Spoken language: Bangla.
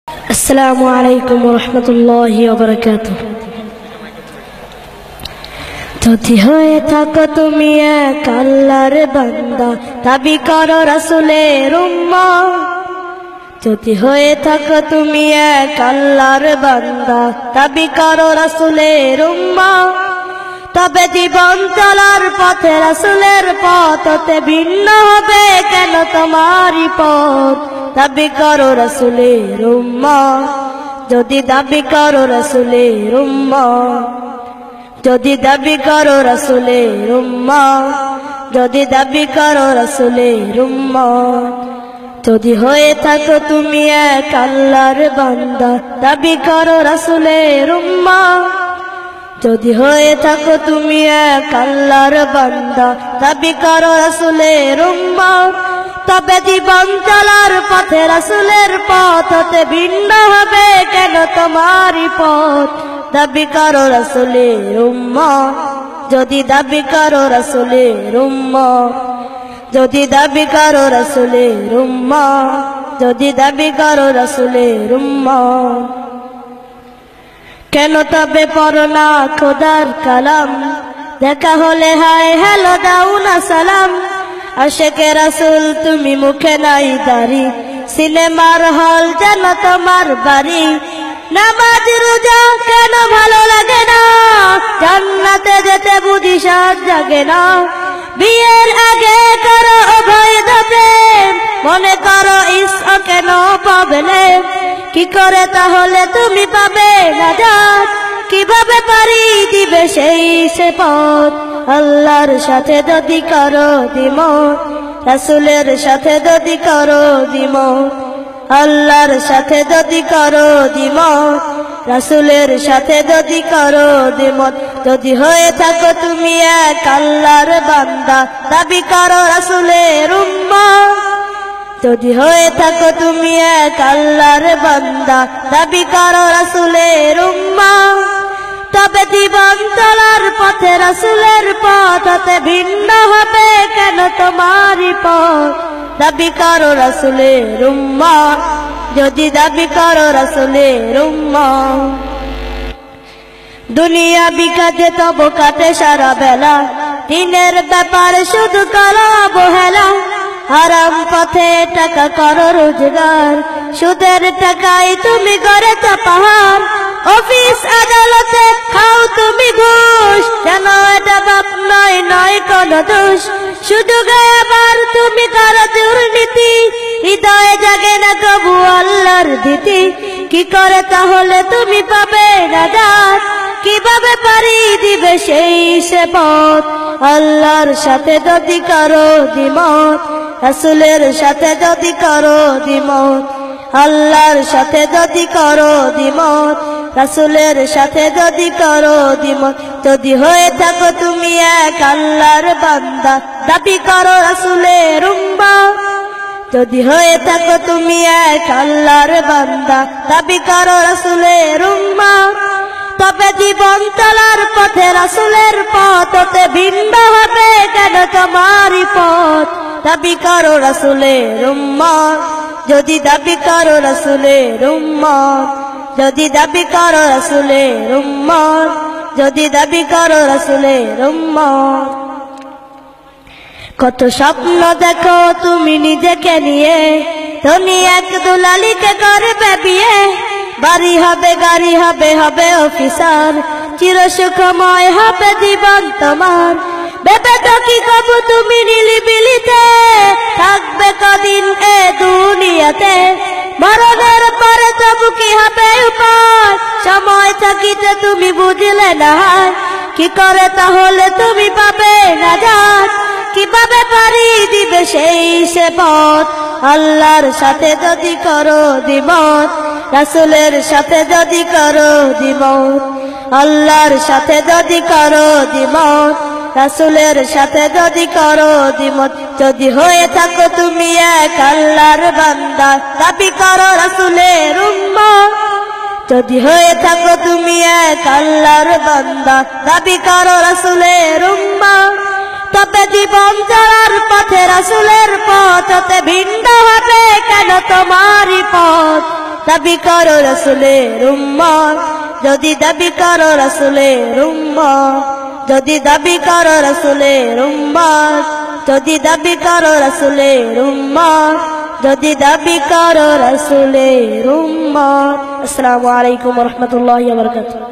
আসসালামু আলাইকুম ওয়া রাহমাতুল্লাহি ওয়া বারাকাতুহু। যদি হয়ে থাকো তুমি এক আল্লাহর বান্দা, দাবি করো রাসূলের উম্মত। যদি হয়ে থাকো তুমি এক আল্লাহর বান্দা, দাবি করো রাসূলের উম্মত। তবে জীবন চলার পথে রাসূলের পথ হতে ভিন্ন হবে কেন তোমারই পথ? দাবি করো রাসূলের উম্মত। যদি দাবি করো রাসূলের উম্মত, যদি দাবি করো রাসূলের উম্মত, যদি দাবি করো রাসূলের উম্মত। যদি হয়ে থাকো তুমি এক আল্লাহর বান্দা, দাবি করো রাসূলের উম্মত। যদি হয়ে থাকো তুমি এক আল্লাহর বান্দা, দাবি করো রাসূলের উম্মত। তবে জীবন চলার পথে রাসূলের পথ হতে ভিন্ন হবে কেন তোমারই পথ? দাবি করো রাসূলের উম্মত। যদি দাবি করো রাসূলের উম্মত, যদি দাবি করো রাসূলের উম্মত, যদি দাবি করো রাসূলের উম্মত। কেন তবে পড়ো না খোদার কালাম? দেখা হলে হায় হ্যালো দাও না সালাম। আশেকে রাসূল তুমি মুখে নাই দাড়ি, সিনেমার হল যেন তোমার বাড়ি। নামাজ রোজা কেন ভালো লাগে না? জান্নাতে যেতে বুঝি সাধ জাগে না। বিয়ের আগে করো অবৈধ প্রেম, মনে করো ইশক কেন পাবে না? কি করে তাহলে তুমি পাবে নাজাত? কিভাবে পারি দিবে সেই সে পথ? আল্লাহর সাথে যদি করো দ্বিমত, রাসূলের সাথে যদি করো দ্বিমত। আল্লাহর সাথে যদি করো দ্বিমত, রাসূলের সাথে যদি করো দ্বিমত। যদি হয়ে থাকো তুমি এক আল্লাহর বান্দা, দাবি করো রাসূলের উম্মত। যদি হয়ে থাকো তুমি এক আল্লাহর বান্দা, দাবি করো রাসূলের উম্মত। তবে জীবন চলার পথে রাসূলের পথ হতে ভিন্ন হবে কেন তোমারই পথ? দাবি করো রাসূলের উম্মত। যদি দাবি করো রাসূলের উম্মত। দুনিয়া বিকাতে তব কাটে সারা বেলা, দিনের ব্যাপারে শুধু করো অবহেলা। হারাম পথে টাকা করো রোজগার, সুদের টাকায় তুমি গড়েছ পাহাড়। অফিস আদালতে খাও তুমি ঘুষ, যেন এটা বাপ নয় নয় কোন দোষ। সুযোগে আবার তুমি করো দুর্নীতি, হৃদয়ে জাগে না কবু আল্লাহর ভীতি। কি করে তাহলে তুমি পাবে নাজাত? কিভাবে পারি দিবে সেই সে পথ? আল্লাহর সাথে যদি করো দ্বিমত, রাসূলের সাথে যদি করো দ্বিমত। আল্লাহর সাথে যদি করো দ্বিমত, রাসূলের সাথে যদি করো দ্বিমত। যদি হয়ে থাকো তুমি এক আল্লাহর বান্দা, দাবি করো রাসূলের উম্মত। যদি হয়ে থাকো তুমি এক আল্লাহর বান্দা, দাবি করো রাসূলের উম্মত। তবে জীবন চলার পথে রাসূলের পথ হতে ভিন্ন হবে কেন তোমারই পথ? দাবি করো রাসূলের উম্মত। যদি দাবি করো রাসূলের উম্মত, যদি দাবি করো রাসূলের উম্মত, যদি দাবি করো রাসূলের উম্মত। কত স্বপ্ন দেখো তুমি নিজেকে নিয়ে, ধনী এক দুলালিকে করবে বিয়ে। বাড়ি হবে গাড়ি হবে হবে অফিসার, চির সুখময় হবে জীবন তোমার। ভেবে তো কি কবু তুমি নিলিবিলিতে থাকবে কদিন এ দুনিয়াতে? মরণের পরে তবু কি হবে উপায়? সময় থাকিতে তুমি বুঝলে না, কি করে তাহলে তুমি পাবে নাজাত? কিভাবে পারি দিবে সেই সে পথ? আল্লাহর সাথে যদি করো দ্বিমত, রাসূলের সাথে যদি করো দ্বিমত। আল্লাহর সাথে যদি করো দ্বিমত, রাসূলের সাথে যদি করো দ্বিমত। যদি হয়ে থাকো তুমি এক আল্লাহর বান্দা, দাবি করো রাসূলের উম্মত। যদি হয়ে থাকো তুমি এক আল্লাহর বান্দা, দাবি করো রাসূলের উম্মত। তবে জীবন চলার পথে রাসূলের পথ হতে ভিন্ন হবে কেন তোমারই পথ? দাবি করো রাসূলের উম্মত, যদি দাবি করো রাসূলের উম্মত, যদি দাবি করো রাসূলের উম্মত, যদি দাবি করো রাসূলের উম্মত, যদি দাবি করো রাসূলের উম্মত। আসসালামু আলাইকুম ওয়া রাহমাতুল্লাহি ওয়া বারাকাতুহু।